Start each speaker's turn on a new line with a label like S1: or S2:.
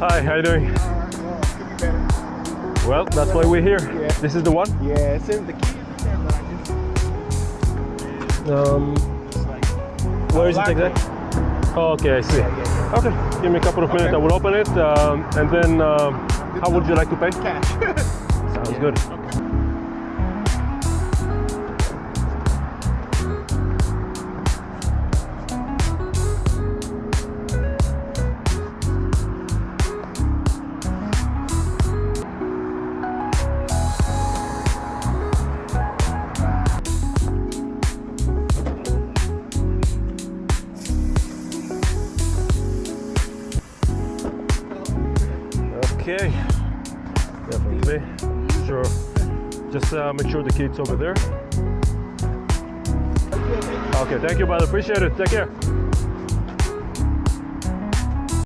S1: Hi, how you doing?
S2: Well, it could be better.
S1: Well, that's why we're here.
S2: Yeah.
S1: This is the one?
S2: Yeah, it's in the key is there, but I just like
S1: Where is it
S2: lock
S1: exactly? Oh, okay, I see.
S2: Yeah.
S1: Okay, give me a couple of minutes,
S2: Okay.
S1: I will open it, and then how would you like to pay?
S2: Cash.
S1: Sounds good. Okay, definitely. Sure. Just make sure the kid's over there. Okay, thank you, brother. Appreciate it. Take care.